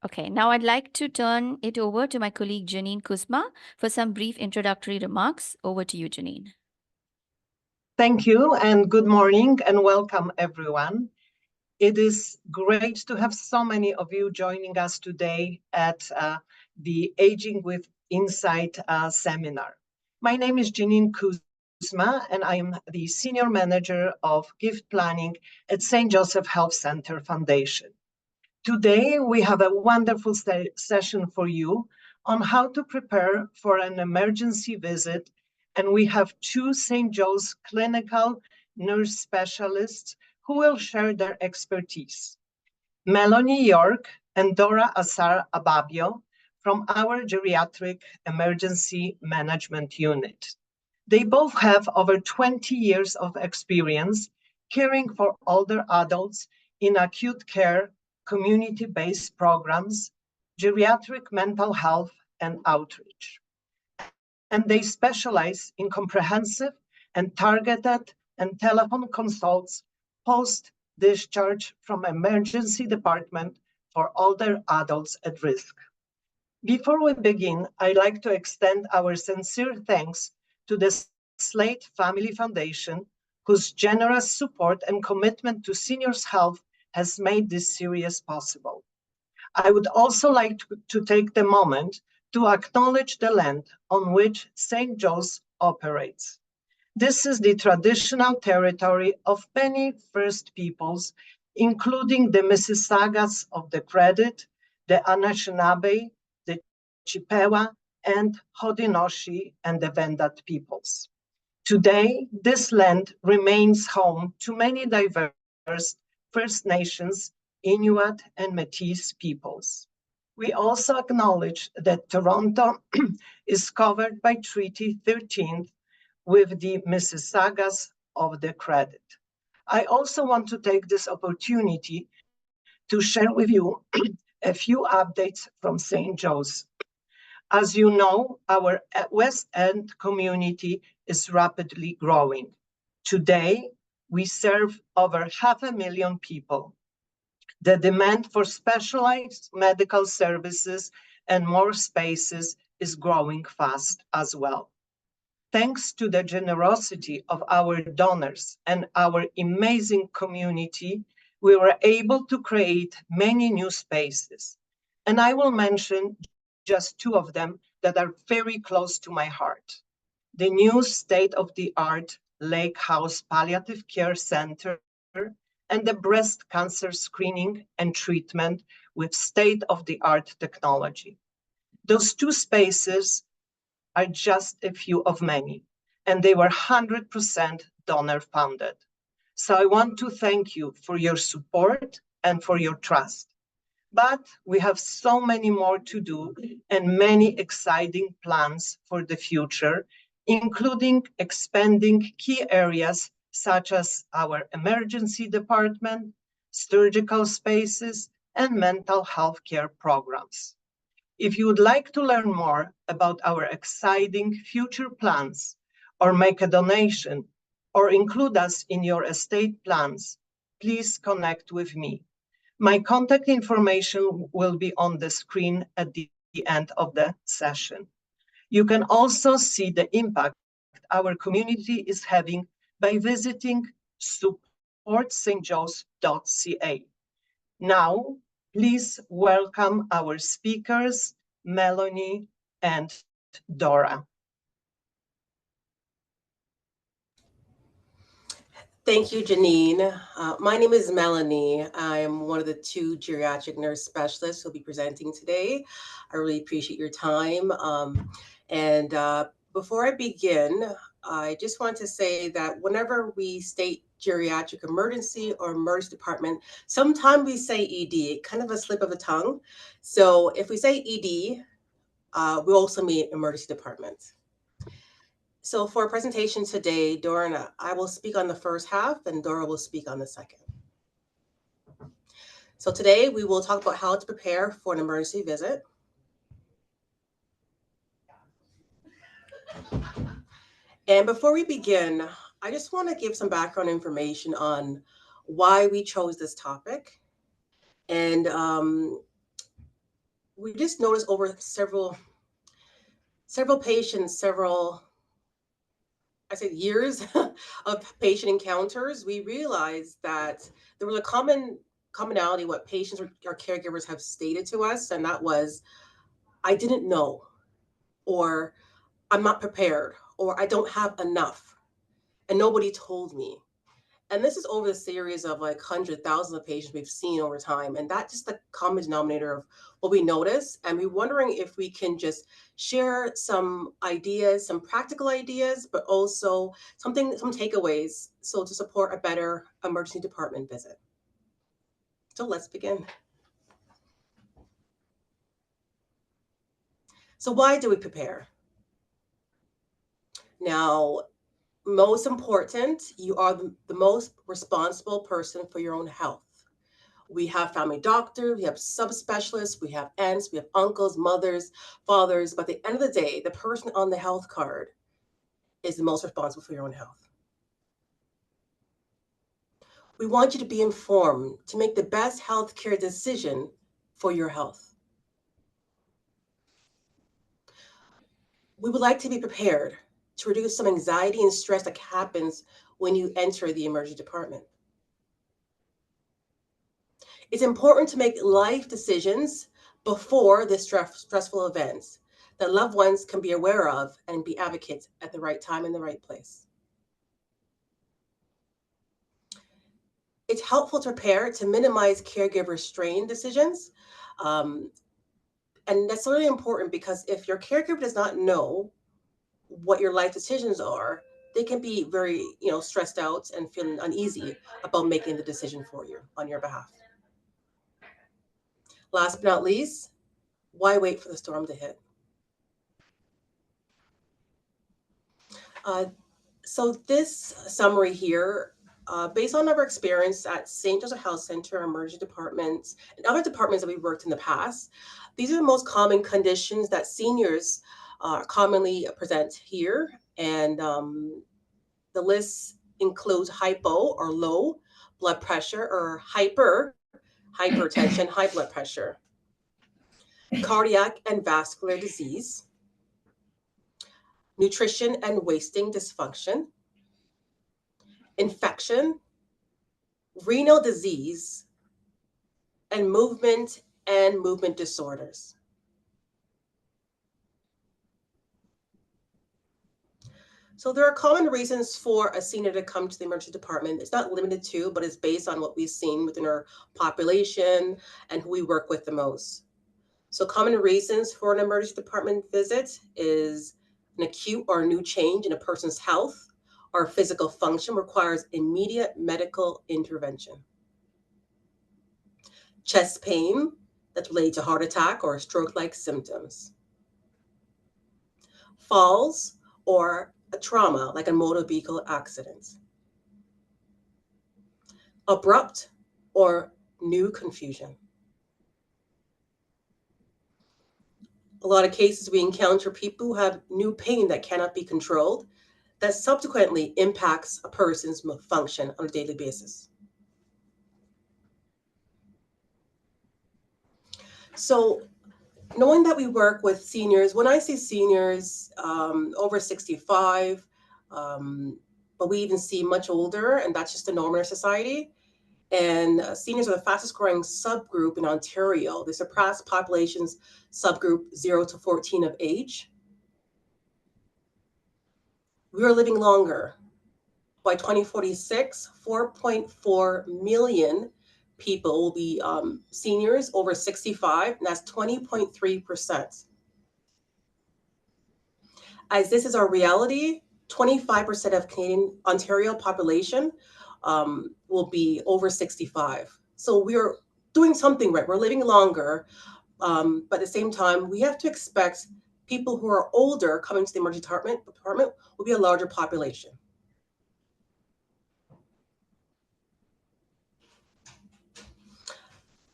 Okay, now I'd like to turn it over to my colleague Janine Kuzma for some brief introductory remarks. Over to you, Janine. Thank you, and good morning, and welcome, everyone. It is great to have so many of you joining us today at the Aging with Insight seminar. My name is Janine Kuzma, and I am the Senior Manager of Gift Planning at St. Joseph Health Center Foundation. Today, we have a wonderful session for you on how to prepare for an emergency visit, and we have two St. Joe's clinical nurse specialists who will share their expertise. Melanie York and Dora Asare-Ababio from our Geriatric Emergency Management Unit. They both have over 20 years of experience caring for older adults in acute care, community-based programs, geriatric mental health, and outreach. And they specialize in comprehensive and targeted and telephone consults post-discharge from emergency department for older adults at risk. Before we begin, I'd like to extend our sincere thanks to the Slate Family Foundation, whose generous support and commitment to seniors' health has made this series possible. I would also like to take the moment to acknowledge the land on which St. Joe's operates. This is the traditional territory of many First Peoples, including the Mississaugas of the Credit, the Anishinaabe, the Chippewa, and Haudenosaunee and the Wendat peoples. Today, this land remains home to many diverse First Nations, Inuit, and Métis peoples. We also acknowledge that Toronto is covered by Treaty 13 with the Mississaugas of the Credit. I also want to take this opportunity to share with you a few updates from St. Joe's. As you know, our West End community is rapidly growing. Today, we serve over 500,000 people. The demand for specialized medical services and more spaces is growing fast as well. Thanks to the generosity of our donors and our amazing community, we were able to create many new spaces. And I will mention just two of them that are very close to my heart. The new state-of-the-art Lake House Palliative Care Center and the breast cancer screening and treatment with state-of-the-art technology. Those two spaces are just a few of many, and they were 100% donor funded. So I want to thank you for your support and for your trust. But we have so many more to do and many exciting plans for the future, including expanding key areas such as our emergency department, surgical spaces, and mental health care programs. If you would like to learn more about our exciting future plans, or make a donation, or include us in your estate plans, please connect with me. My contact information will be on the screen at the end of the session. You can also see the impact our community is having by visiting supportstjoes.ca. Now, please welcome our speakers, Melanie and Dora. Thank you, Janine. My name is Melanie. I am one of the two geriatric nurse specialists who will be presenting today. I really appreciate your time. Before I begin, I just want to say that whenever we state geriatric emergency or emergency department, sometimes we say ED, kind of a slip of the tongue. So if we say ED, we also mean emergency department. So for our presentation today, Dora and I will speak on the first half and Dora will speak on the second. So today we will talk about how to prepare for an emergency visit. And before we begin, I just want to give some background information on why we chose this topic. And we just noticed over several patients, I said years of patient encounters, we realized that there was a commonality what patients or caregivers have stated to us, and that was, I didn't know, or I'm not prepared, or I don't have enough, and nobody told me. And this is over the series of like hundreds, thousands of patients we've seen over time. And that's just the common denominator of what we notice. And we're wondering if we can just share some ideas, some practical ideas, but also some takeaways. So to support a better emergency department visit. So let's begin. So why do we prepare? Now, most important, you are the most responsible person for your own health. We have family doctors, we have subspecialists, we have aunts, we have uncles, mothers, fathers. But at the end of the day, the person on the health card is the most responsible for your own health. We want you to be informed to make the best healthcare decision for your health. We would like to be prepared to reduce some anxiety and stress that happens when you enter the emergency department. It's important to make life decisions before the stressful events that loved ones can be aware of and be advocates at the right time in the right place. It's helpful to prepare to minimize caregiver strain decisions. And that's really important because if your caregiver does not know what your life decisions are, they can be very, stressed out and feeling uneasy about making the decision for you on your behalf. Last but not least, why wait for the storm to hit? So this summary here, based on our experience at St. Joseph Health Center, emergency departments, and other departments that we've worked in the past, these are the most common conditions that seniors commonly present here. And the list includes hypo or low blood pressure, or hypertension, high blood pressure, cardiac and vascular disease, nutrition and wasting dysfunction, infection, renal disease, and movement disorders. So there are common reasons for a senior to come to the emergency department. It's not limited to, but it's based on what we've seen within our population and who we work with the most. So common reasons for an emergency department visit is an acute or new change in a person's health or physical function requires immediate medical intervention. Chest pain that's related to heart attack or stroke-like symptoms. Falls or a trauma like a motor vehicle accident. Abrupt or new confusion. A lot of cases we encounter people who have new pain that cannot be controlled that subsequently impacts a person's function on a daily basis. So knowing that we work with seniors, when I say seniors over 65, but we even see much older, and that's just the norm in our society. And seniors are the fastest growing subgroup in Ontario. They surpass population's subgroup 0 to 14 of age. We are living longer. By 2046, 4.4 million people will be seniors over 65, and that's 20.3%. As this is our reality, 25% of Canadian Ontario population will be over 65. So we're doing something right. We're living longer, but at the same time, we have to expect people who are older coming to the emergency department will be a larger population.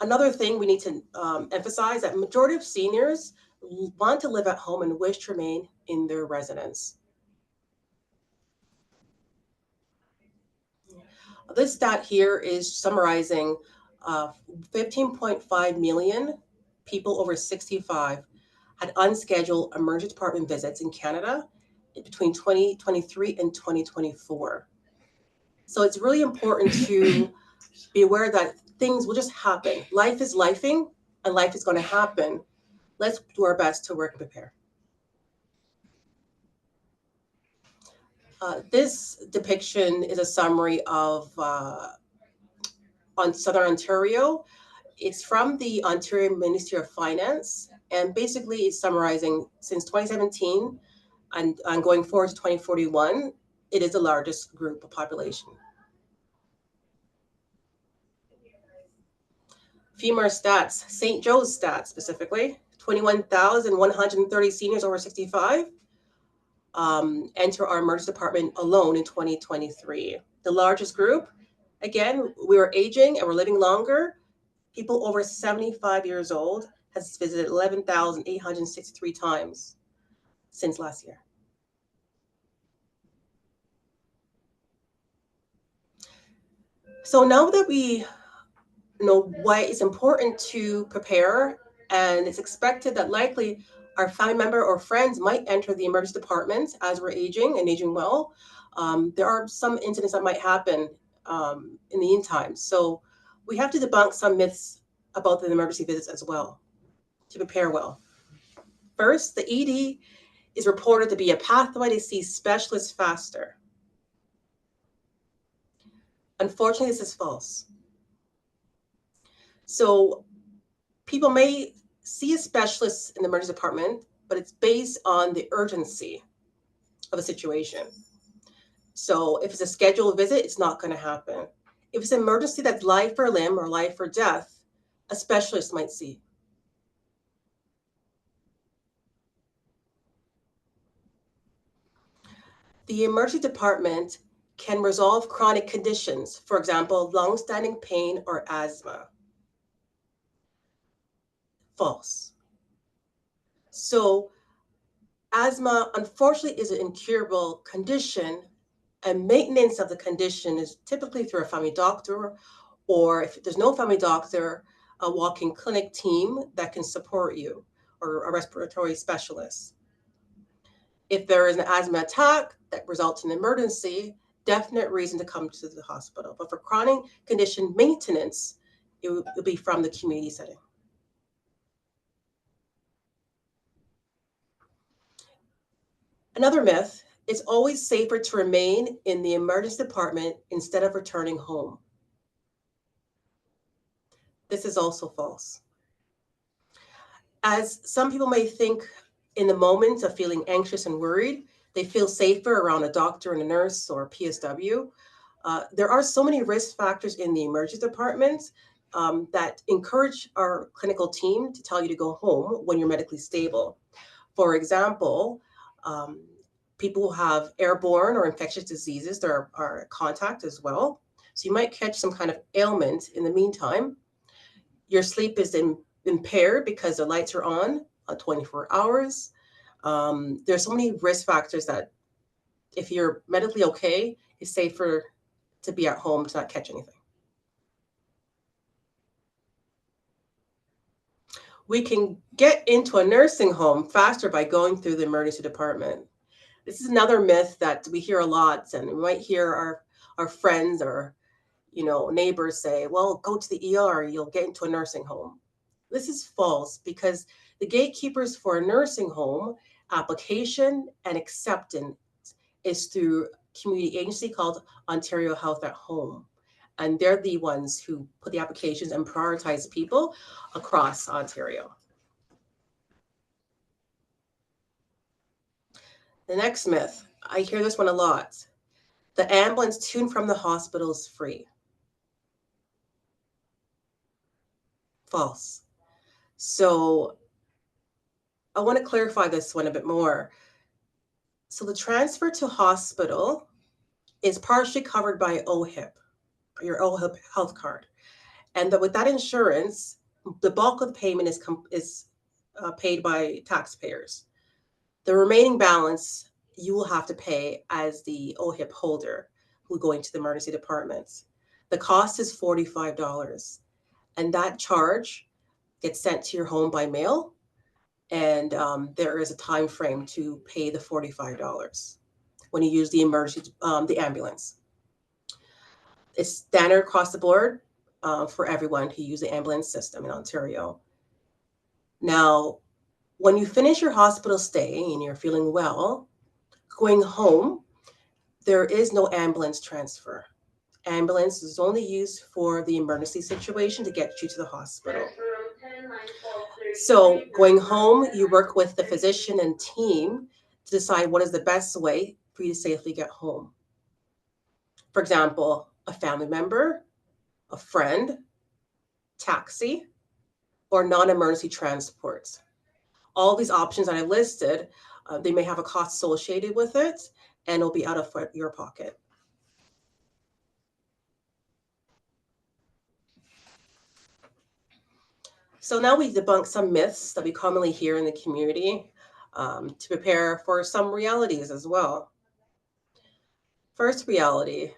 Another thing we need to emphasize that majority of seniors want to live at home and wish to remain in their residence. This stat here is summarizing 15.5 million people over 65 had unscheduled emergency department visits in Canada between 2023 and 2024. So it's really important to be aware that things will just happen. Life is lifing, and life is going to happen. Let's do our best to work and prepare. This depiction is a summary of on Southern Ontario. It's from the Ontario Ministry of Finance, and basically it's summarizing since 2017 and going forward to 2041, it is the largest group of population. Female stats, St. Joe's stats specifically, 21,130 seniors over 65 enter our emergency department alone in 2023. The largest group, again, we are aging and we're living longer. People over 75 years old has visited 11,863 times since last year. So now that we know why it's important to prepare, and it's expected that likely our family member or friends might enter the emergency department as we're aging and aging well, there are some incidents that might happen in the meantime. So we have to debunk some myths about the emergency visits as well to prepare well. First, the ED is reported to be a pathway to see specialists faster. Unfortunately, this is false. So people may see a specialist in the emergency department, but it's based on the urgency of a situation. So if it's a scheduled visit, it's not going to happen. If it's an emergency that's life or limb or life or death, a specialist might see. The emergency department can resolve chronic conditions, for example, long-standing pain or asthma. False. So asthma, unfortunately, is an incurable condition, and maintenance of the condition is typically through a family doctor, or if there's no family doctor, a walk-in clinic team that can support you, or a respiratory specialist. If there is an asthma attack that results in emergency, definite reason to come to the hospital. But for chronic condition maintenance, it will be from the community setting. Another myth, it's always safer to remain in the emergency department instead of returning home. This is also false. As some people may think in the moment of feeling anxious and worried, they feel safer around a doctor and a nurse or a PSW. There are so many risk factors in the emergency department that encourage our clinical team to tell you to go home when you're medically stable. For example, people who have airborne or infectious diseases, there are contact as well. So you might catch some kind of ailment in the meantime. Your sleep is impaired because the lights are on 24 hours. There's so many risk factors that if you're medically okay, it's safer to be at home to not catch anything. We can get into a nursing home faster by going through the emergency department. This is another myth that we hear a lot, and we might hear our friends or neighbors say, well, go to the ER, you'll get into a nursing home. This is false because the gatekeepers for a nursing home application and acceptance is through a community agency called Ontario Health at Home. And they're the ones who put the applications and prioritize people across Ontario. The next myth, I hear this one a lot. The ambulance to and from the hospital is free. False. So I want to clarify this one a bit more. So the transfer to hospital is partially covered by OHIP, your OHIP health card. And with that insurance, the bulk of the payment is paid by taxpayers. The remaining balance you will have to pay as the OHIP holder who go into the emergency departments. The cost is $45. And that charge, gets sent to your home by mail, and there is a time frame to pay the $45 when you use the the ambulance. It's standard across the board for everyone who uses the ambulance system in Ontario. Now, when you finish your hospital stay and you're feeling well, going home, there is no ambulance transfer. Ambulance is only used for the emergency situation to get you to the hospital. So going home, you work with the physician and team to decide what is the best way for you to safely get home. For example, a family member, a friend, taxi, or non-emergency transports. All these options that I listed, they may have a cost associated with it, and it'll be out of your pocket. So now we debunk some myths that we commonly hear in the community to prepare for some realities as well. First reality,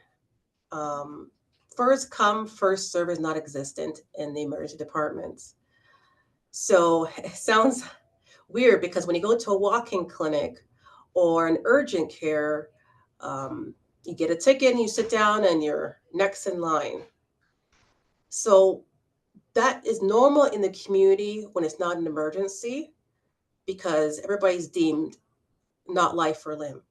first come, first serve is not existent in the emergency departments. So it sounds weird because when you go to a walk-in clinic or an urgent care, you get a ticket and you sit down and you're next in line. So that is normal in the community when it's not an emergency because everybody's deemed not life or limb.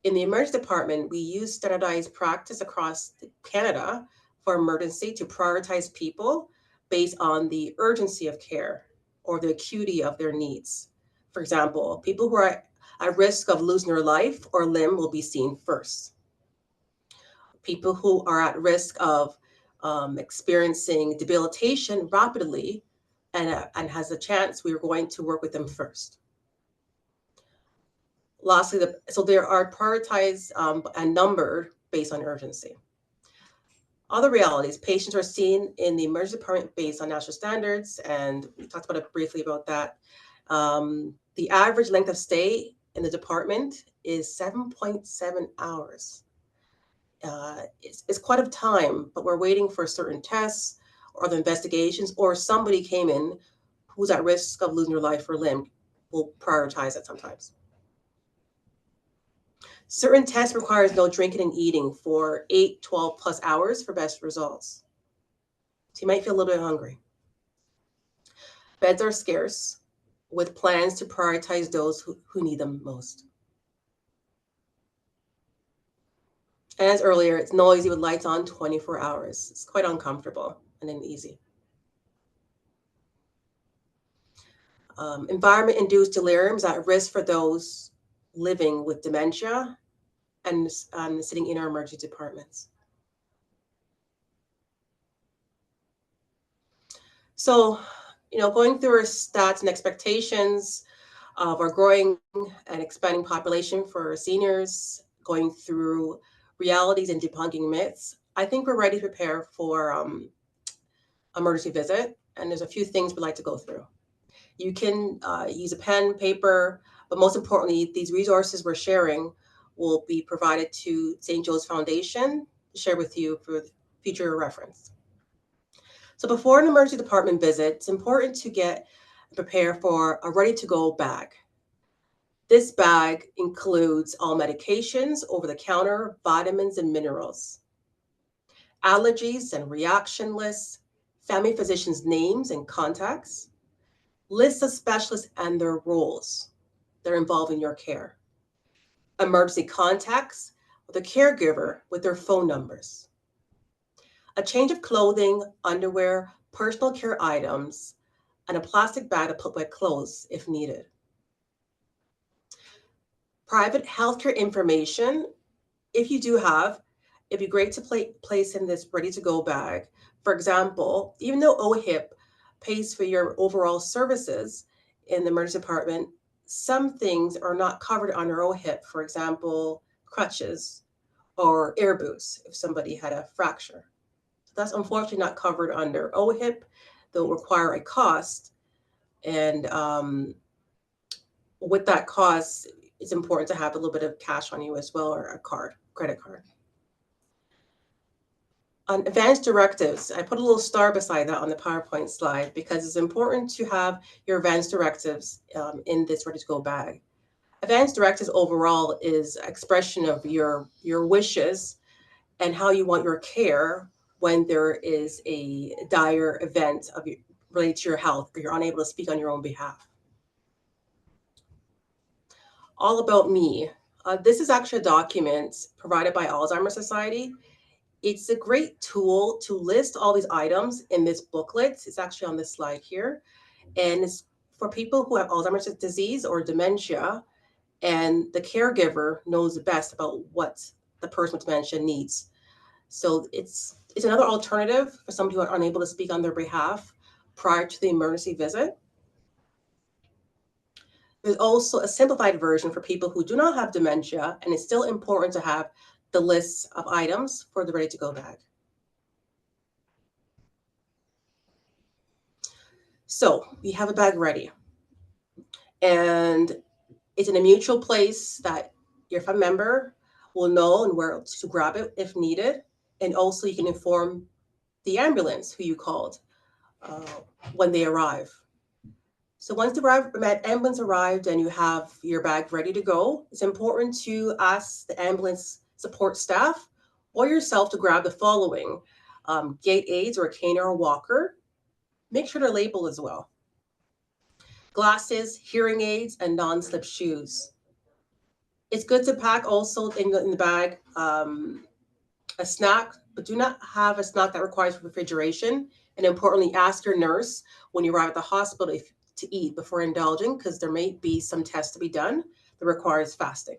In the emergency department, we use standardized practice across Canada for emergency to prioritize people based on the urgency of care or the acuity of their needs. For example, people who are at risk of losing their life or limb will be seen first. People who are at risk of experiencing debilitation rapidly and has a chance, we are going to work with them first. Lastly, so there are prioritized and numbered based on urgency. Other realities, patients are seen in the emergency department based on national standards, and we talked about it briefly about that. The average length of stay in the department is 7.7 hours. It's quite a time, but we're waiting for certain tests or the investigations, or somebody came in who's at risk of losing their life or limb. We'll prioritize it sometimes. Certain tests requires no drinking and eating for 8, 12 plus hours for best results. So you might feel a little bit hungry. Beds are scarce, with plans to prioritize those who need them most. And as earlier, it's noisy with lights on 24 hours. It's quite uncomfortable and uneasy. Environment-induced delirium is at risk for those living with dementia and sitting in our emergency departments. So, going through our stats and expectations of our growing and expanding population for our seniors, going through realities and debunking myths, I think we're ready to prepare for emergency visit. And there's a few things we'd like to go through. You can use a pen, paper, but most importantly, these resources we're sharing will be provided to St. Joe's Foundation to share with you for future reference. So before an emergency department visit, it's important to prepare for a ready-to-go bag. This bag includes all medications, over-the-counter, vitamins and minerals, allergies and reaction lists, family physicians' names and contacts, lists of specialists and their roles that are involved in your care, emergency contacts with a caregiver with their phone numbers, a change of clothing, underwear, personal care items, and a plastic bag to put wet clothes if needed. Private healthcare information, if you do have, it'd be great to place in this ready-to-go bag. For example, even though OHIP pays for your overall services in the emergency department, some things are not covered under OHIP. For example, crutches or air boots if somebody had a fracture. That's unfortunately not covered under OHIP. They'll require a cost. And with that cost, it's important to have a little bit of cash on you as well, or a credit card. On advanced directives, I put a little star beside that on the PowerPoint slide because it's important to have your advanced directives in this ready to go bag. Advanced directives overall is expression of your wishes and how you want your care when there is a dire event related to your health or you're unable to speak on your own behalf. All about me. This is actually a document provided by Alzheimer's Society. It's a great tool to list all these items in this booklet. It's actually on this slide here. And it's for people who have Alzheimer's disease or dementia, and the caregiver knows best about what the person with dementia needs. So it's another alternative for somebody who are unable to speak on their behalf prior to the emergency visit. There's also a simplified version for people who do not have dementia, and it's still important to have the list of items for the ready to go bag. So we have a bag ready, and it's in a mutual place that your family member will know and where to grab it if needed. And also you can inform the ambulance who you called when they arrive. So once the ambulance arrived and you have your bag ready to go, it's important to ask the ambulance support staff or yourself to grab the following: gait aids or a cane or a walker. Make sure to label as well. Glasses, hearing aids, and non-slip shoes. It's good to pack also in the bag a snack, but do not have a snack that requires refrigeration. And importantly, ask your nurse when you arrive at the hospital to eat before indulging, because there may be some tests to be done that requires fasting.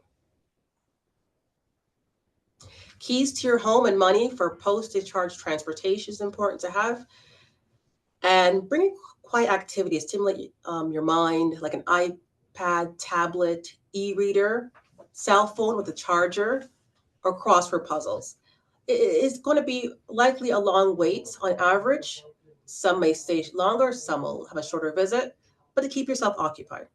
Keys to your home and money for post-discharge transportation is important to have. And bring quiet activities, stimulate your mind, like an iPad, tablet, e-reader, cell phone with a charger, or crossword puzzles. It's going to be likely a long wait on average. Some may stay longer, some will have a shorter visit, but to keep yourself occupied.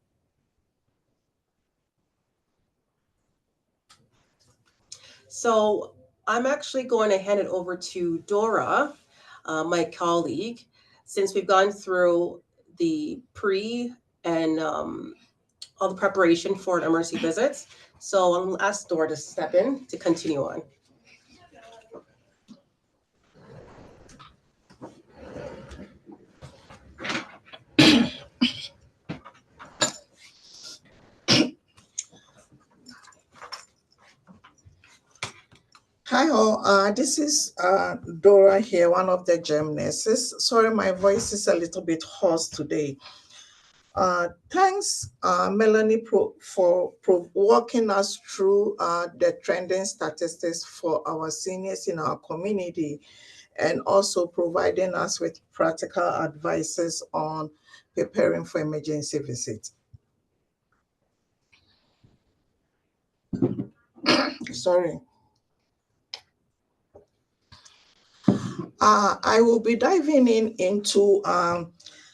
So I'm actually going to hand it over to Dora, my colleague, since we've gone through the pre and all the preparation for an emergency visit. So I'm going to ask Dora to step in to continue on. Hi all, this is Dora here, one of the gem nurses. Sorry, my voice is a little bit hoarse today. Thanks, Melanie, for walking us through the trending statistics for our seniors in our community, and also providing us with practical advices on preparing for emergency visits. Sorry. I will be diving into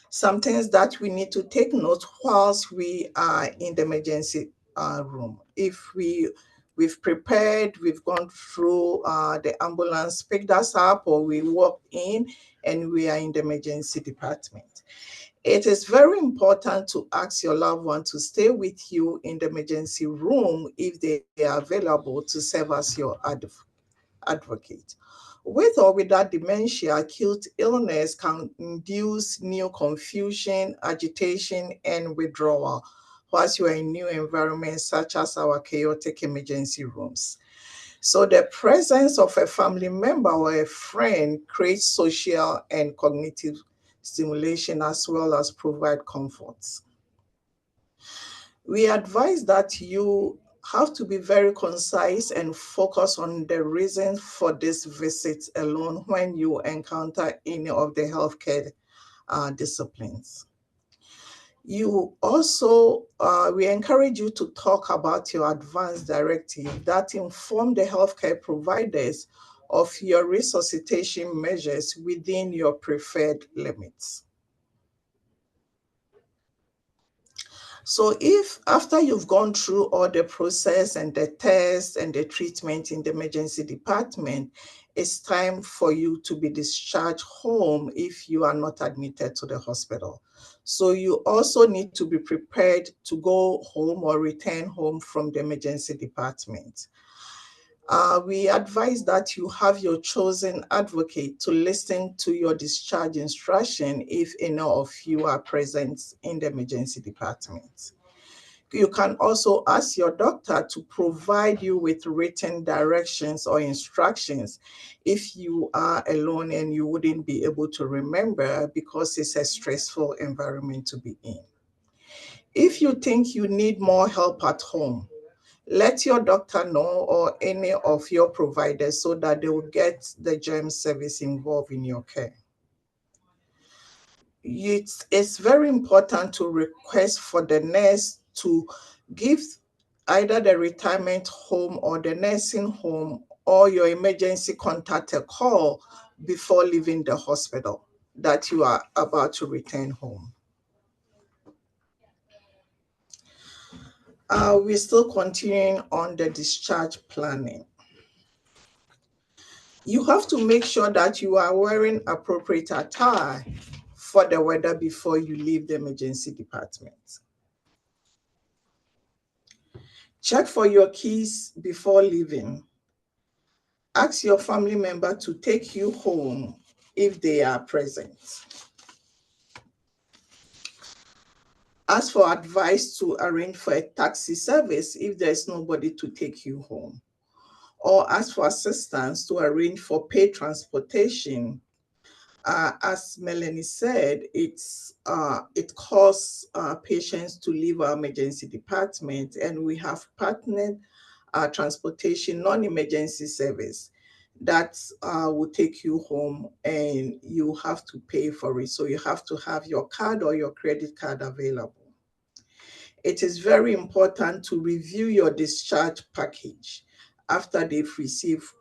some things that we need to take note whilst we are in the emergency room. If we've prepared, we've gone through, the ambulance picked us up, or we walked in and we are in the emergency department. It is very important to ask your loved one to stay with you in the emergency room if they are available to serve as your advocate. With or without dementia, acute illness can induce new confusion, agitation, and withdrawal whilst you are in new environments such as our chaotic emergency rooms. So the presence of a family member or a friend creates social and cognitive stimulation as well as provide comforts. We advise that you have to be very concise and focus on the reason for this visit alone when you encounter any of the healthcare disciplines. You also, we encourage you to talk about your advance directive that inform the healthcare providers of your resuscitation measures within your preferred limits. So if after you've gone through all the process and the tests and the treatment in the emergency department, it's time for you to be discharged home if you are not admitted to the hospital. So you also need to be prepared to go home or return home from the emergency department. We advise that you have your chosen advocate to listen to your discharge instruction if any of you are present in the emergency department. You can also ask your doctor to provide you with written directions or instructions if you are alone and you wouldn't be able to remember because it's a stressful environment to be in. If you think you need more help at home, let your doctor know or any of your providers so that they will get the GEM service involved in your care. It's very important to request for the nurse to give either the retirement home or the nursing home or your emergency contact a call before leaving the hospital that you are about to return home. We're still continuing on the discharge planning. You have to make sure that you are wearing appropriate attire for the weather before you leave the emergency department. Check for your keys before leaving. Ask your family member to take you home if they are present. Ask for advice to arrange for a taxi service if there's nobody to take you home. Or ask for assistance to arrange for paid transportation. As Melanie said, it costs patients to leave our emergency department, and we have partnered transportation non-emergency service that will take you home, and you have to pay for it. So you have to have your card or your credit card available. It is very important to review your discharge package after you've received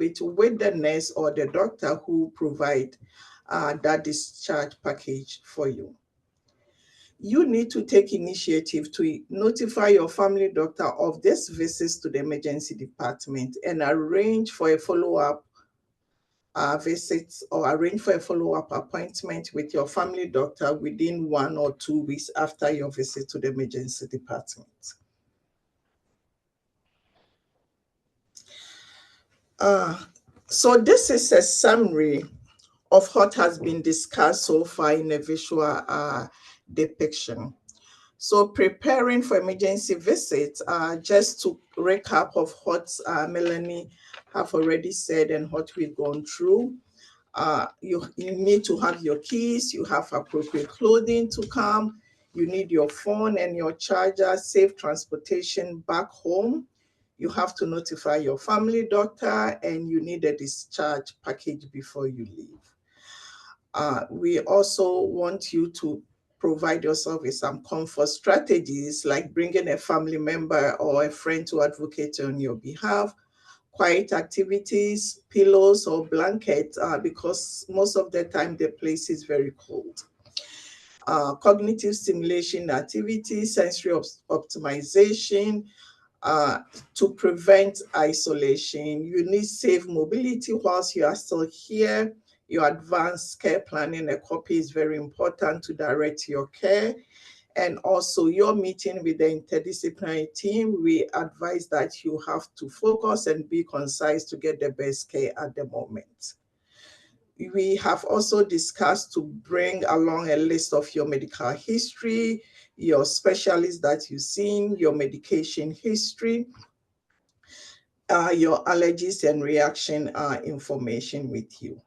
it with the nurse or the doctor who provide that discharge package for you. You need to take initiative to notify your family doctor of these visits to the emergency department and arrange for a follow-up visit or arrange for a follow-up appointment with your family doctor within 1 or 2 weeks after your visit to the emergency department. So this is a summary of what has been discussed so far in a visual depiction. So preparing for emergency visits, just to recap of what Melanie have already said and what we've gone through. You need to have your keys, you have appropriate clothing to come, you need your phone and your charger, safe transportation back home. You have to notify your family doctor, and you need a discharge package before you leave. We also want you to provide yourself with some comfort strategies, like bringing a family member or a friend to advocate on your behalf, quiet activities, pillows or blankets, because most of the time the place is very cold. Cognitive stimulation activities, sensory optimization, to prevent isolation. You need safe mobility whilst you are still here. Your advanced care planning, a copy is very important to direct your care. And also your meeting with the interdisciplinary team, we advise that you have to focus and be concise to get the best care at the moment. We have also discussed to bring along a list of your medical history, your specialists that you've seen, your medication history, your allergies and reaction information with you.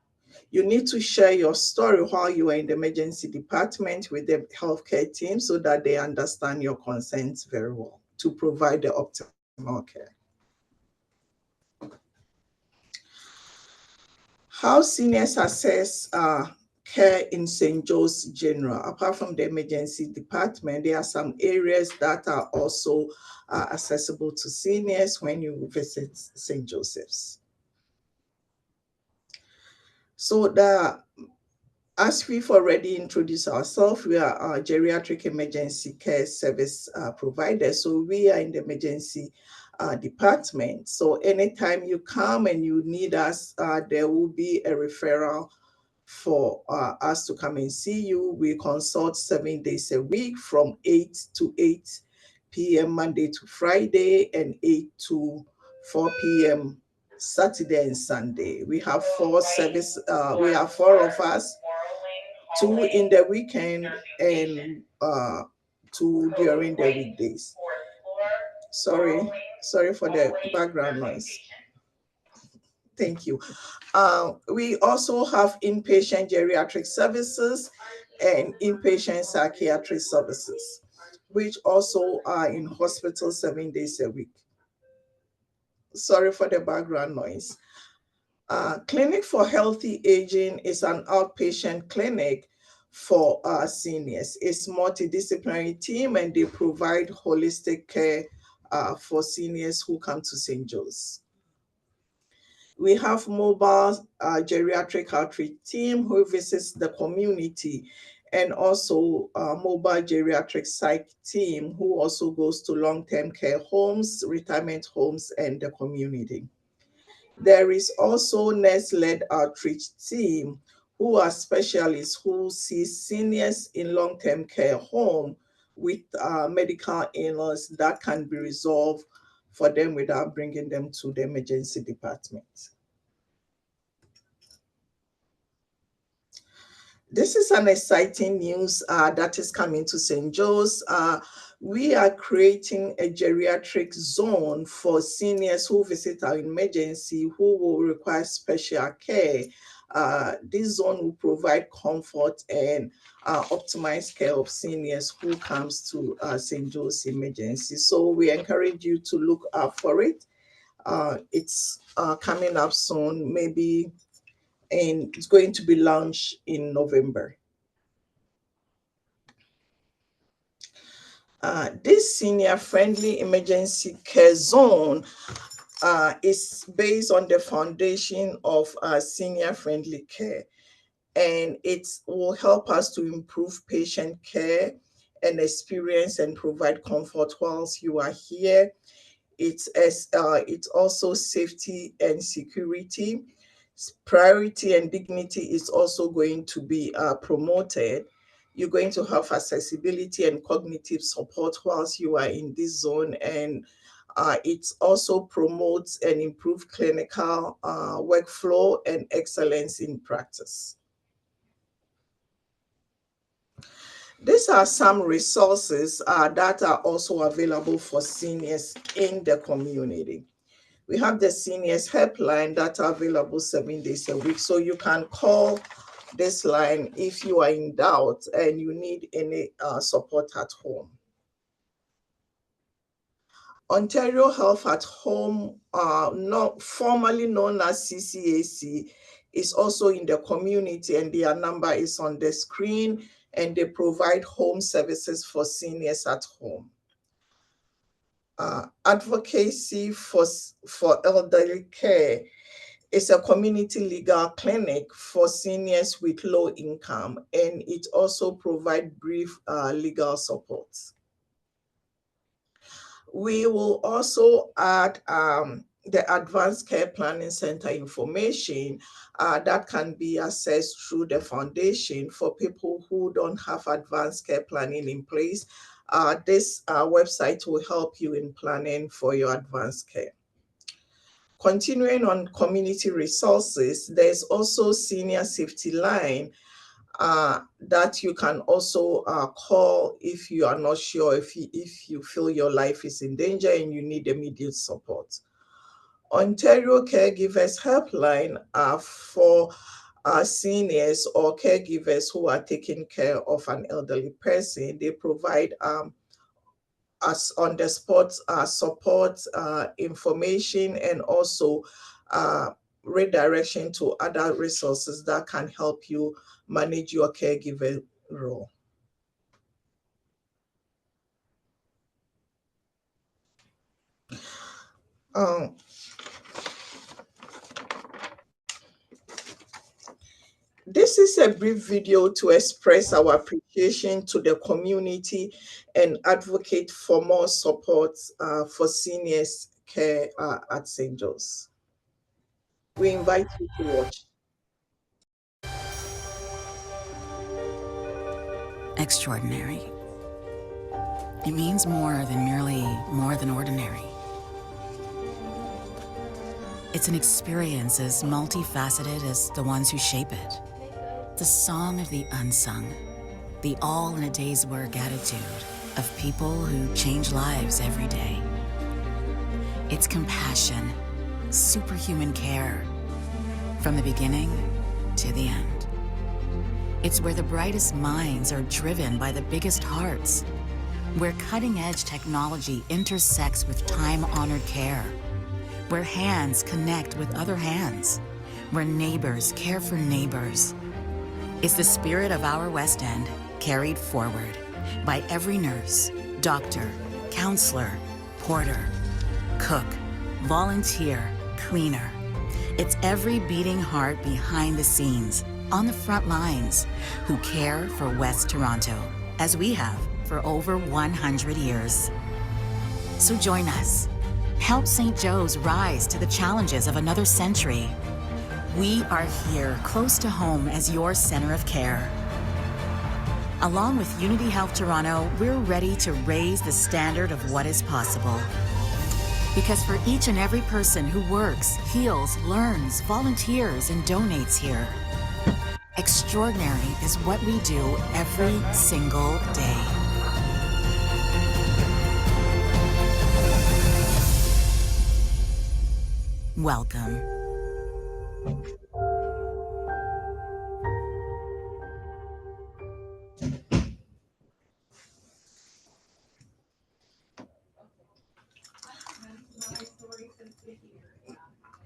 You need to share your story while you are in the emergency department with the healthcare team so that they understand your concerns very well to provide the optimal care. How seniors assess care in St. Joe's General. Apart from the emergency department, there are some areas that are also accessible to seniors when you visit St. Joseph's. So as we've already introduced ourselves, we are a geriatric emergency care service provider. So we are in the emergency department. So anytime you come and you need us, there will be a referral for us to come and see you. We consult 7 days a week from 8 to 8 p.m. Monday to Friday and 8 to 4 p.m. Saturday and Sunday. We have four of us, two in the weekend and two during the weekdays. Sorry for the background noise. Thank you. We also have inpatient geriatric services and inpatient psychiatric services, which also are in hospital 7 days a week. Sorry for the background noise. Clinic for Healthy Aging is an outpatient clinic for seniors. It's multidisciplinary team and they provide holistic care for seniors who come to St. Joe's. We have mobile geriatric outreach team who visits the community, and also mobile geriatric psych team who also goes to long-term care homes, retirement homes, and the community. There is also nurse-led outreach team who are specialists who see seniors in long-term care home with medical illness that can be resolved for them without bringing them to the emergency department. This is an exciting news that is coming to St. Joe's. We are creating a geriatric zone for seniors who visit our emergency who will require special care. This zone will provide comfort and optimized care of seniors who comes to St. Joe's emergency. So we encourage you to look up for it. It's coming up soon, maybe, and it's going to be launched in November. This senior-friendly emergency care zone is based on the foundation of senior-friendly care, and it will help us to improve patient care and experience and provide comfort whilst you are here. It's also safety and security. Priority and dignity is also going to be promoted. You're going to have accessibility and cognitive support whilst you are in this zone, and it also promotes and improves clinical workflow and excellence in practice. These are some resources that are also available for seniors in the community. We have the seniors helpline that are available 7 days a week. So you can call this line if you are in doubt and you need any support at home. Ontario Health at Home, formerly known as CCAC, is also in the community, and their number is on the screen, and they provide home services for seniors at home. Advocacy for Elderly Care is a community legal clinic for seniors with low income, and it also provides brief legal support. We will also add the Advanced Care Planning Center information that can be accessed through the foundation for people who don't have advanced care planning in place. This website will help you in planning for your advanced care. Continuing on community resources, there's also senior safety line that you can also call if you are not sure, if you feel your life is in danger and you need immediate support. Ontario Caregivers Helpline for seniors or caregivers who are taking care of an elderly person. They provide us on the spot support, information, and also redirection to other resources that can help you manage your caregiver role. This is a brief video to express our appreciation to the community and advocate for more support for seniors care at St. Joe's. We invite you to watch. Extraordinary. It means more than merely more than ordinary. It's an experience as multifaceted as the ones who shape it. The song of the unsung, the all in a day's work attitude of people who change lives every day. It's compassion, superhuman care, from the beginning to the end. It's where the brightest minds are driven by the biggest hearts, where cutting-edge technology intersects with time-honored care, where hands connect with other hands, where neighbors care for neighbors. It's the spirit of our West End carried forward by every nurse, doctor, counselor, porter, cook, volunteer, cleaner. It's every beating heart behind the scenes, on the front lines, who care for West Toronto, as we have for over 100 years. So join us. Help St. Joe's rise to the challenges of another century. We are here, close to home, as your center of care. Along with Unity Health Toronto, we're ready to raise the standard of what is possible. Because for each and every person who works, heals, learns, volunteers, and donates here, extraordinary is what we do every single day. Welcome.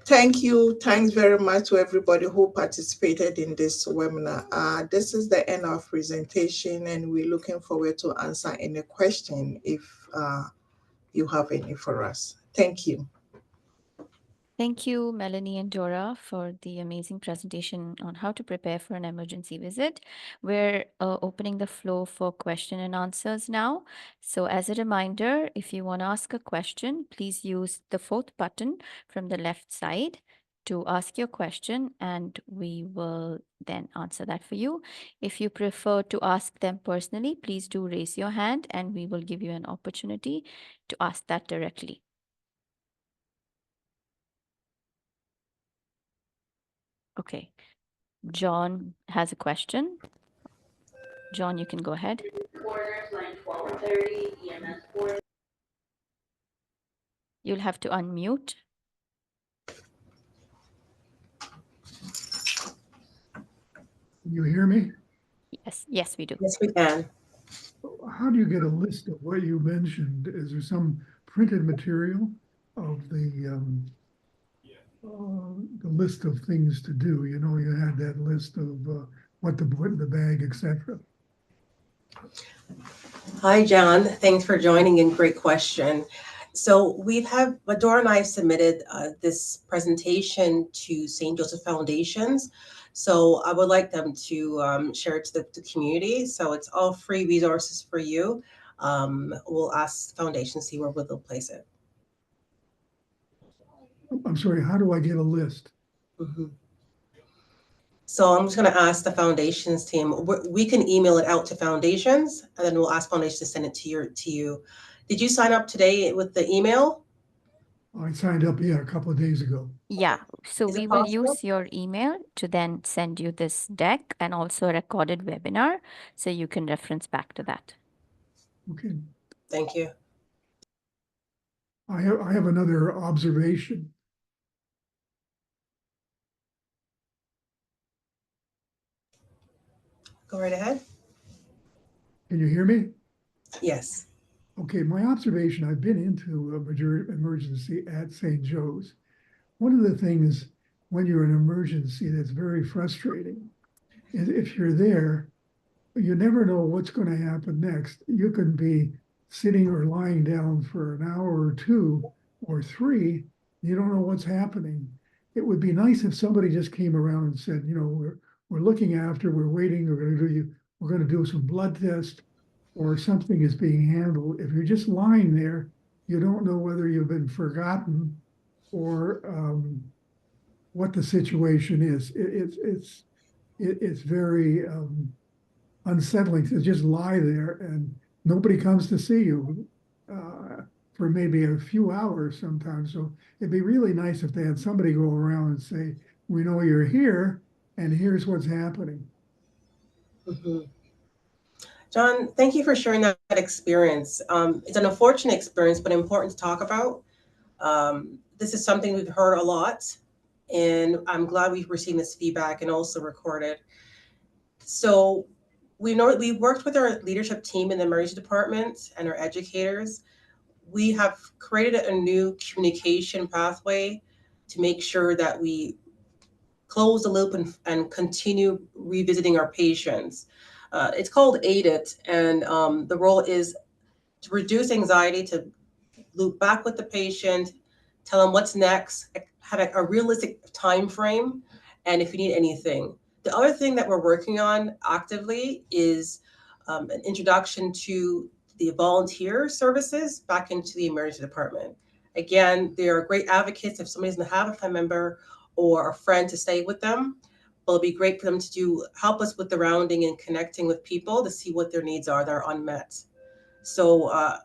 Thank you. Thanks very much to everybody who participated in this webinar. This is the end of presentation, and we're looking forward to answer any question if you have any for us. Thank you. Thank you, Melanie and Dora, for the amazing presentation on how to prepare for an emergency visit. We're opening the floor for question and answers now. So as a reminder, if you want to ask a question, please use the fourth button from the left side to ask your question, and we will then answer that for you. If you prefer to ask them personally, please do raise your hand and we will give you an opportunity to ask that directly. Okay, John has a question. John, you can go ahead. Orders line 1230, EMS 4. You'll have to unmute. You hear me? Yes, we do. Yes, we can. How do you get a list of what you mentioned? Is there some printed material of the list of things to do? You know, you had that list of what to put in the bag, etc. Hi, John. Thanks for joining in. Great question. So Dora and I submitted this presentation to St. Joseph Foundations. So I would like them to share it to the community. So it's all free resources for you. We'll ask the foundation to see where they'll place it. I'm sorry, how do I get a list? Mm-hmm. So I'm just going to ask the foundations team. We can email it out to foundations, and then we'll ask foundations to send it to you. Did you sign up today with the email? I signed up, a couple of days ago. Yeah, so Is we it will possible? use your email to then send you this deck and also a recorded webinar, so you can reference back to that. Okay. Thank you. I have another observation. Go right ahead. Can you hear me? Yes. Okay, my observation, I've been into a emergency at St. Joe's. One of the things when you're in an emergency that's very frustrating is if you're there, you never know what's going to happen next. You can be sitting or lying down for an hour or two or three. You don't know what's happening. It would be nice if somebody just came around and said, you know, we're looking after, we're waiting, we're going to do some blood tests, or something is being handled. If you're just lying there, you don't know whether you've been forgotten or what the situation is. It's very unsettling to just lie there and nobody comes to see you for maybe a few hours sometimes. So it'd be really nice if they had somebody go around and say, we know you're here and here's what's happening. Mm-hmm. John, thank you for sharing that experience. It's an unfortunate experience, but important to talk about. This is something we've heard a lot, and I'm glad we've received this feedback and also recorded. So we worked with our leadership team in the emergency department and our educators. We have created a new communication pathway to make sure that we close the loop and continue revisiting our patients. It's called AIDIT, and the role is to reduce anxiety, to loop back with the patient, tell them what's next, have a realistic time frame, and if you need anything. The other thing that we're working on actively is an introduction to the volunteer services back into the emergency department. Again, they are great advocates if somebody doesn't have a family member or a friend to stay with them. It'll be great for them to help us with the rounding and connecting with people to see what their needs are that are unmet. So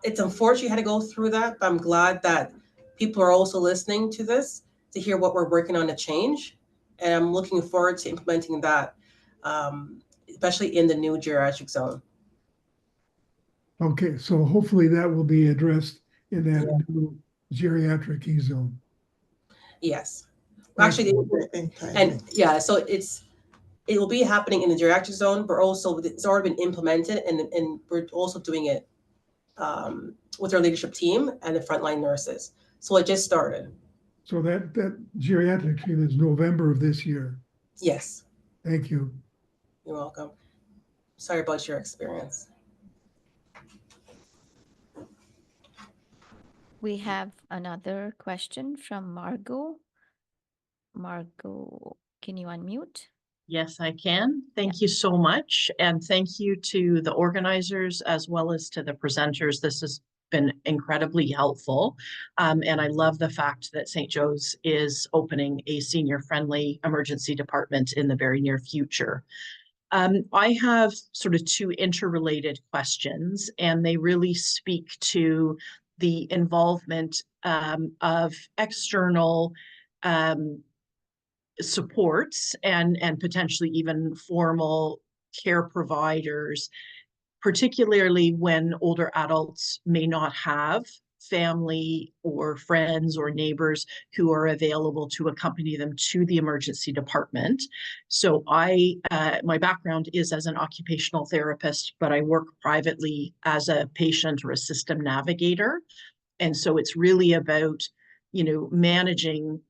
it's unfortunate you had to go through that, but I'm glad that people are also listening to this to hear what we're working on to change. And I'm looking forward to implementing that, especially in the new geriatric zone. Okay, so hopefully that will be addressed in that new geriatric E-zone. Yes. Thank Actually, and yeah, so it will be happening in the geriatric zone, but also it's already been implemented, and we're also doing it with our leadership team and the frontline nurses. So it just started. So that geriatric treatment is November of this year. Yes. Thank you. You're welcome. Sorry about your experience. We have another question from Margot. Margot, can you unmute? Yes, I can. Thank you so much. And thank you to the organizers as well as to the presenters. This has been incredibly helpful. And I love the fact that St. Joe's is opening a senior-friendly emergency department in the very near future. I have sort of two interrelated questions, and they really speak to the involvement of external supports and potentially even formal care providers, particularly when older adults may not have family or friends or neighbors who are available to accompany them to the emergency department. So my background is as an occupational therapist, but I work privately as a patient or a system navigator. And so it's really about, managing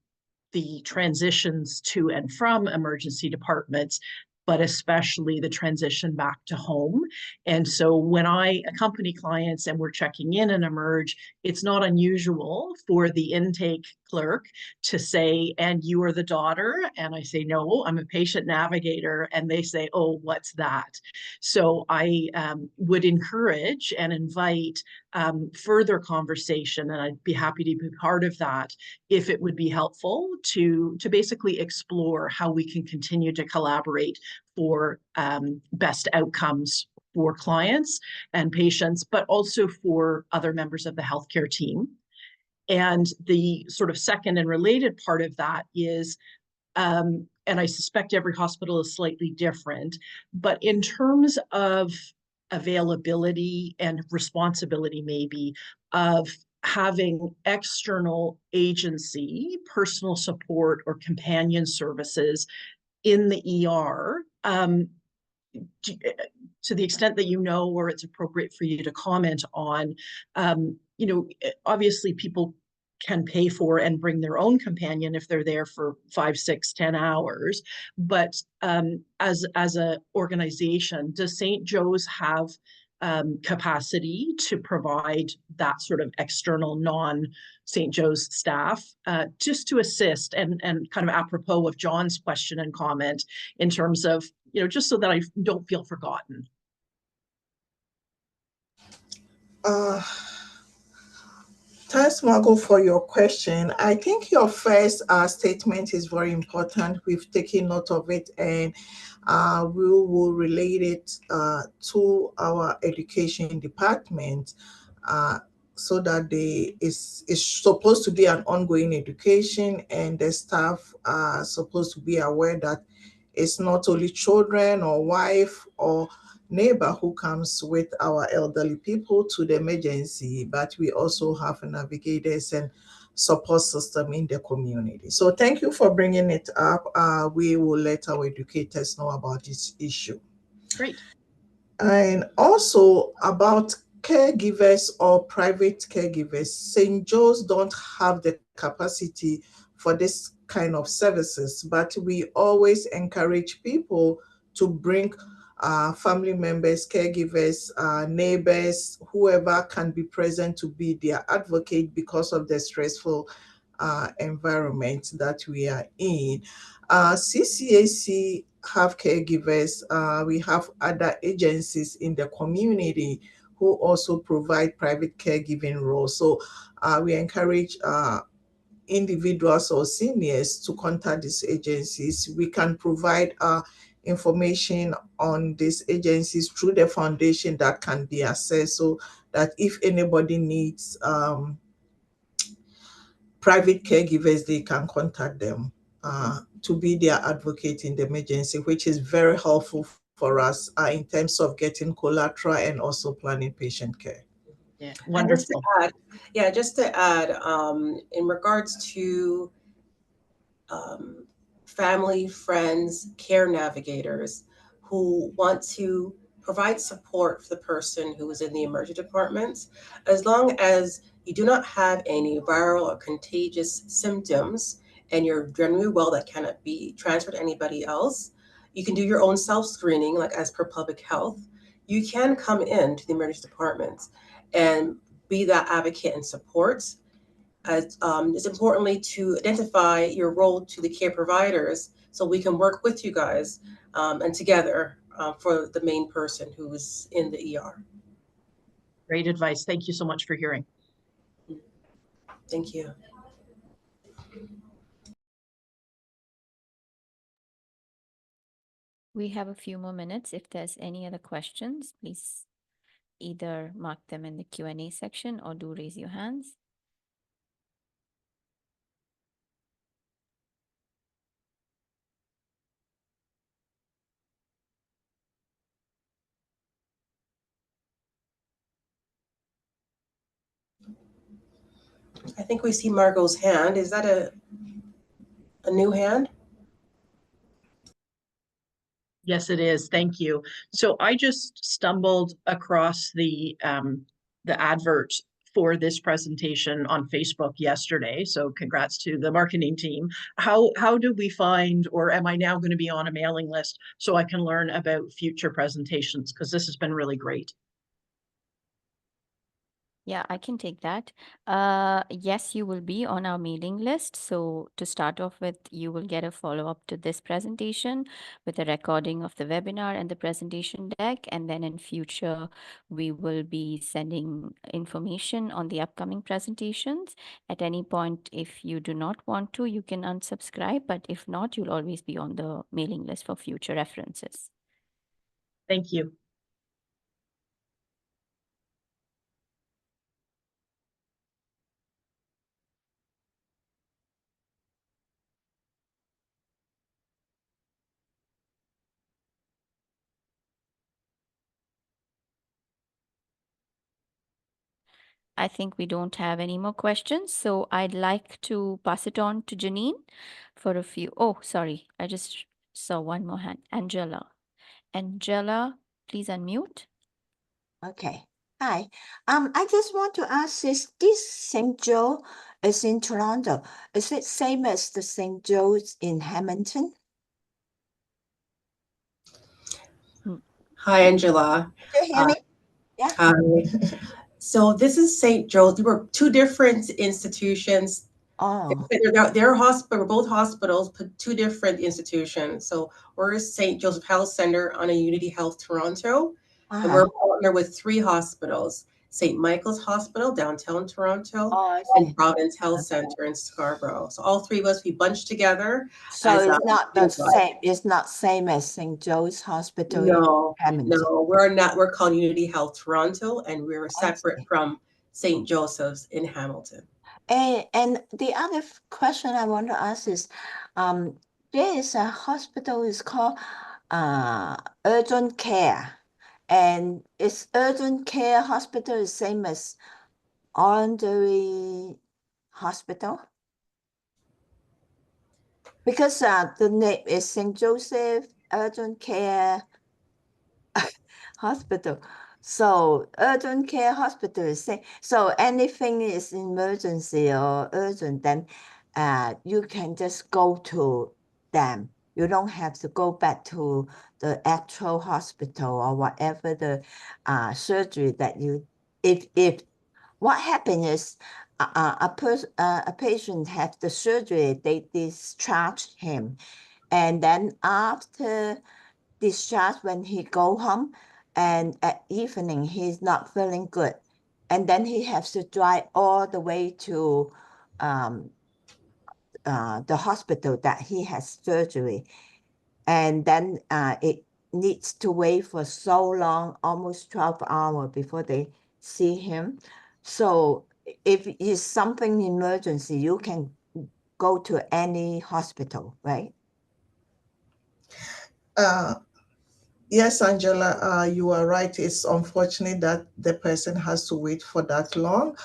the transitions to and from emergency departments, but especially the transition back to home. And so when I accompany clients and we're checking in and emerge, it's not unusual for the intake clerk to say, and you are the daughter? And I say, no, I'm a patient navigator. And they say, oh, what's that? So I would encourage and invite further conversation, and I'd be happy to be part of that if it would be helpful to basically explore how we can continue to collaborate for best outcomes for clients and patients, but also for other members of the healthcare team. And the sort of second and related part of that is, and I suspect every hospital is slightly different, but in terms of availability and responsibility maybe of having external agency, personal support or companion services in the ER, to the extent that or it's appropriate for you to comment on, obviously people can pay for and bring their own companion if they're there for 5, 6, 10 hours. But as an organization, does St. Joe's have capacity to provide that sort of external non-St. Joe's staff just to assist and kind of apropos of John's question and comment in terms of, just so that I don't feel forgotten? Thanks, Margot, for your question. I think your first statement is very important. We've taken note of it, and we will relate it to our education department, uh, so that it's supposed to be an ongoing education, and the staff are supposed to be aware that it's not only children or wife or neighbor who comes with our elderly people to the emergency, but we also have navigators and support system in the community. So thank you for bringing it up. We will let our educators know about this issue. Great. And also about caregivers or private caregivers, St. Joe's don't have the capacity for this kind of services, but we always encourage people to bring family members, caregivers, neighbors, whoever can be present to be their advocate because of the stressful environment that we are in. CCAC have caregivers. We have other agencies in the community who also provide private caregiving roles. So we encourage individuals or seniors to contact these agencies. We can provide information on these agencies through the foundation that can be accessed, so that if anybody needs private caregivers, they can contact them to be their advocate in the emergency, which is very helpful for us in terms of getting collateral and also planning patient care. Yeah, And just to wonderful. add, in regards to family, friends, care navigators who want to provide support for the person who is in the emergency departments, as long as you do not have any viral or contagious symptoms and you're generally well that cannot be transferred to anybody else, you can do your own self-screening, like as per public health. You can come in to the emergency departments and be that advocate and support. It's importantly to identify your role to the care providers so we can work with you guys and together for the main person who is in the ER. Great advice. Thank you so much for hearing. Thank you. We have a few more minutes. If there's any other questions, please either mark them in the Q&A section or do raise your hands. I think we see Margot's hand. Is that a new hand? Yes, it is. Thank you. So I just stumbled across the advert for this presentation on Facebook yesterday. So congrats to the marketing team. How do we find, or am I now going to be on a mailing list so I can learn about future presentations? Because this has been really great. Yeah, I can take that. Yes, you will be on our mailing list. So to start off with, you will get a follow-up to this presentation with a recording of the webinar and the presentation deck. And then in future, we will be sending information on the upcoming presentations. At any point, if you do not want to, you can unsubscribe. But if not, you'll always be on the mailing list for future references. Thank you. I think we don't have any more questions. So I'd like to pass it on to Janine for a few. Oh, sorry. I just saw one more hand. Angela. Angela, please unmute. Okay. Hi. I just want to ask, is this St. Joe is in Toronto? Is it same as the St. Joe's in Hamilton? Hi, Angela. Do you hear me? Yeah. Hi. So this is St. Joe's. There were two different institutions. Oh, They're hospital. We're both hospitals, but two different institutions. So we're St. Joseph Health Center on a Unity Health Toronto, and we're partnered with three hospitals. St. Michael's Hospital, downtown Toronto, Oh, I and see. Providence Health Center in Scarborough. So all three of us, we bunched together. So as it's not the unified. same, it's not same as St. Joe's Hospital in No, Hamilton. no, we're not. We're called Unity Health Toronto, and we're I separate see. from St. Joseph's in Hamilton. And the other question I want to ask is, there is a hospital is called urgent care, and is urgent care hospital the same as Orangery Hospital? Because the name is St. Joseph Urgent Care Hospital. So urgent care hospital is saying, so anything is emergency or urgent, then you can just go to them. You don't have to go back to the actual hospital or whatever the surgery that you, if what happens is a patient have the surgery, they discharge him. And then after discharge, when he go home, and at evening he's not feeling good, and then he has to drive all the way to the hospital that he has surgery, and then it needs to wait for so long, almost 12 hours before they see him. So if it's something emergency, you can go to any hospital, right? Yes, Angela, you are right. It's unfortunate that the person has to wait for that long,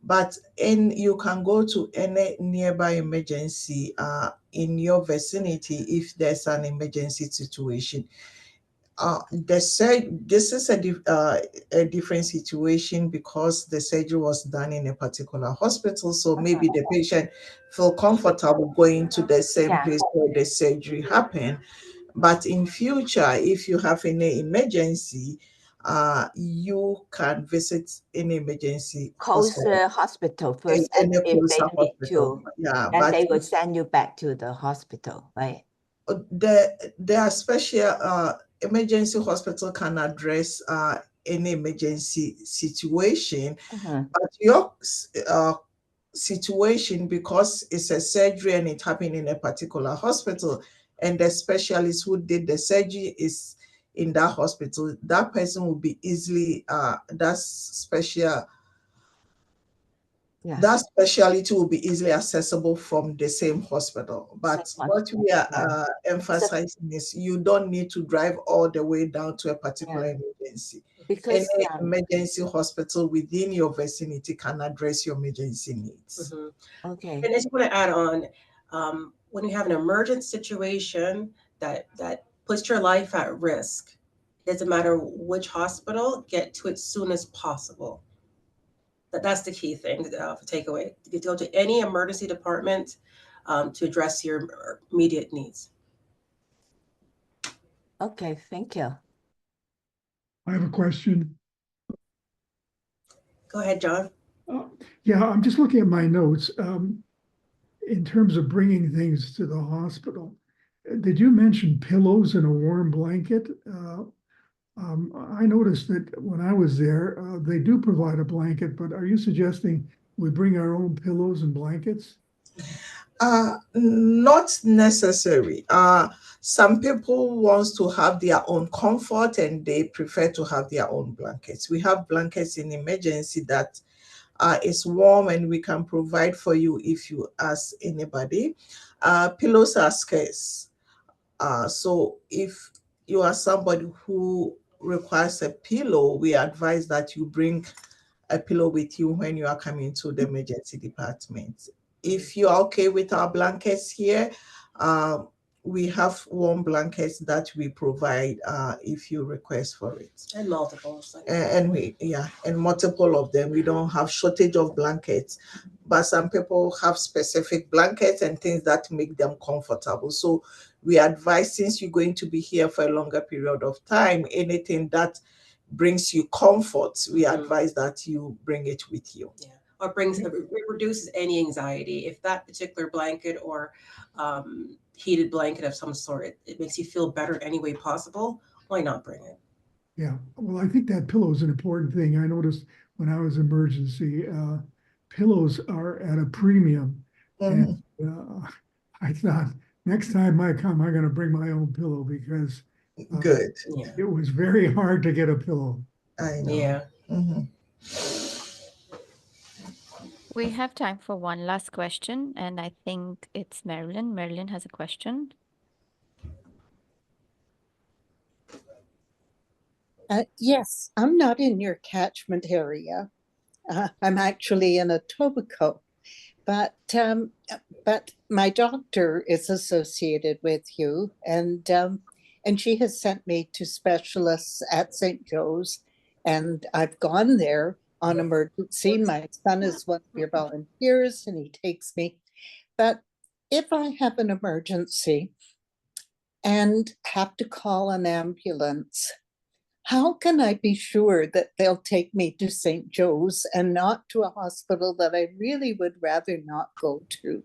but you can go to any nearby emergency in your vicinity if there's an emergency situation. This is a different situation because the surgery was done in a particular hospital, so maybe the patient feel comfortable going to the same place where the surgery happened. But in future, if you have any emergency, you can visit any emergency hospital. Hospital first, and Any if they closer need hospital. to, Yeah, then but they will send you back to the hospital, right? there are special emergency hospital can address any emergency situation. But your situation, because it's a surgery and it happened in a particular hospital, and the specialist who did the surgery is in that hospital, that person will be easily that specialty will be easily accessible from the same hospital. But what we are emphasizing is you don't need to drive all the way down to a particular emergency. Because any emergency hospital within your vicinity can address your emergency needs. Okay. And I just want to add on, when you have an emergent situation that puts your life at risk, it doesn't matter which hospital, get to it soon as possible. That's the key thing for takeaway. You go to any emergency department to address your immediate needs. Okay, thank you. I have a question. Go ahead, John. Yeah, I'm just looking at my notes. In terms of bringing things to the hospital, did you mention pillows and a warm blanket? I noticed that when I was there, they do provide a blanket, but are you suggesting we bring our own pillows and blankets? Not necessary. Some people want to have their own comfort and they prefer to have their own blankets. We have blankets in emergency that is warm and we can provide for you if you ask anybody. Pillows are scarce. So if you are somebody who requires a pillow, we advise that you bring a pillow with you when you are coming to the emergency department. If you're okay with our blankets here, we have warm blankets that we provide if you request for it. And multiples. And multiple of them. We don't have shortage of blankets, but some people have specific blankets and things that make them comfortable. So we advise, since you're going to be here for a longer period of time, anything that brings you comfort, we advise that you bring it with you. Yeah. Or it reduces any anxiety. If that particular blanket or heated blanket of some sort, it makes you feel better any way possible, why not bring it? Yeah, well, I think that pillow is an important thing. I noticed when I was emergency, pillows are at a premium. And I thought next time I come, I'm gonna bring my own pillow because Good. Yeah. it was very hard to get a pillow. I know. Yeah. We have time for one last question, and I think it's Marilyn. Marilyn has a question. Yes, I'm not in your catchment area. I'm actually in Etobicoke, but my doctor is associated with you, and she has sent me to specialists at St. Joe's, and I've gone there on emergency. My son is one of your volunteers, and he takes me. But if I have an emergency and have to call an ambulance, how can I be sure that they'll take me to St. Joe's and not to a hospital that I really would rather not go to?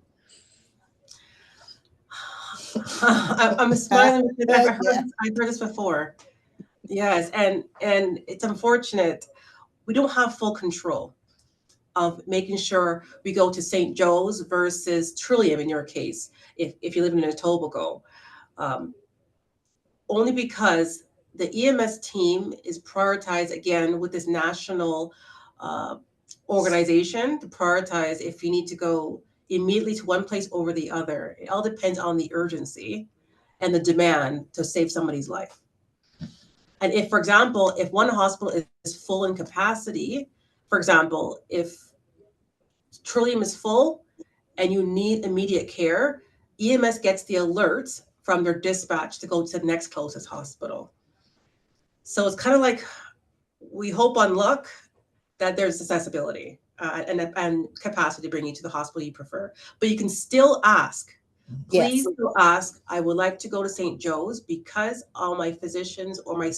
I'm smiling because I've heard this before. Yes, and it's unfortunate. We don't have full control of making sure we go to St. Joe's versus Trillium in your case, if you live in Etobicoke. Only because the EMS team is prioritized again with this national organization to prioritize if you need to go immediately to one place over the other. It all depends on the urgency and the demand to save somebody's life. And if, for example, if one hospital is full in capacity, for example, if Trillium is full and you need immediate care, EMS gets the alerts from their dispatch to go to the next closest hospital. So it's kind of like we hope on luck that there's accessibility and capacity to bring you to the hospital you prefer. But you can still ask. Please still ask, I would like to go to St. Joe's because all my physicians or my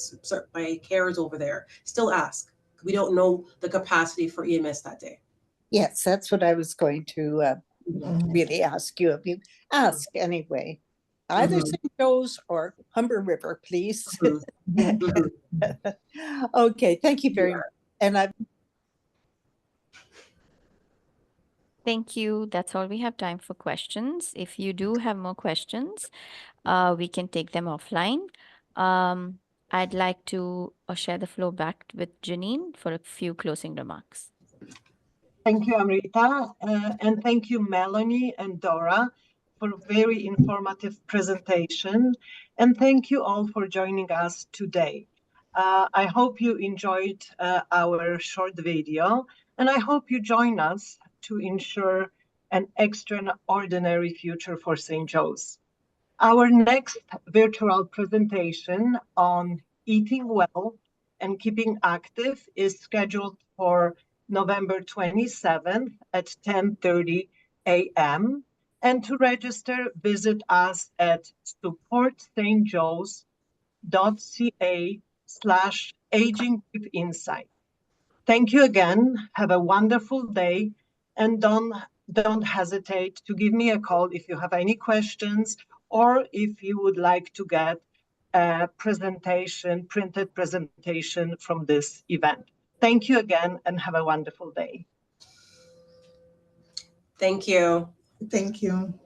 care is over there. Still ask. We don't know the capacity for EMS that day. Yes, that's what I was going to really ask you. If you ask anyway, either St. Joe's or Humber River, please. Okay, thank you very much. And Thank you. That's all we have time for questions. If you do have more questions, we can take them offline. I'd like to share the floor back with Janine for a few closing remarks. Thank you, Amrita, and thank you, Melanie and Dora, for a very informative presentation. And thank you all for joining us today. I hope you enjoyed our short video, and I hope you join us to ensure an extraordinary future for St. Joe's. Our next virtual presentation on eating well and keeping active is scheduled for November 27th at 10:30 a.m. And to register, visit us at supportstjoes.ca/aging-with-insight. Thank you again. Have a wonderful day, and don't hesitate to give me a call if you have any questions or if you would like to get a printed presentation from this event. Thank you again and have a wonderful day. Thank you. Thank you.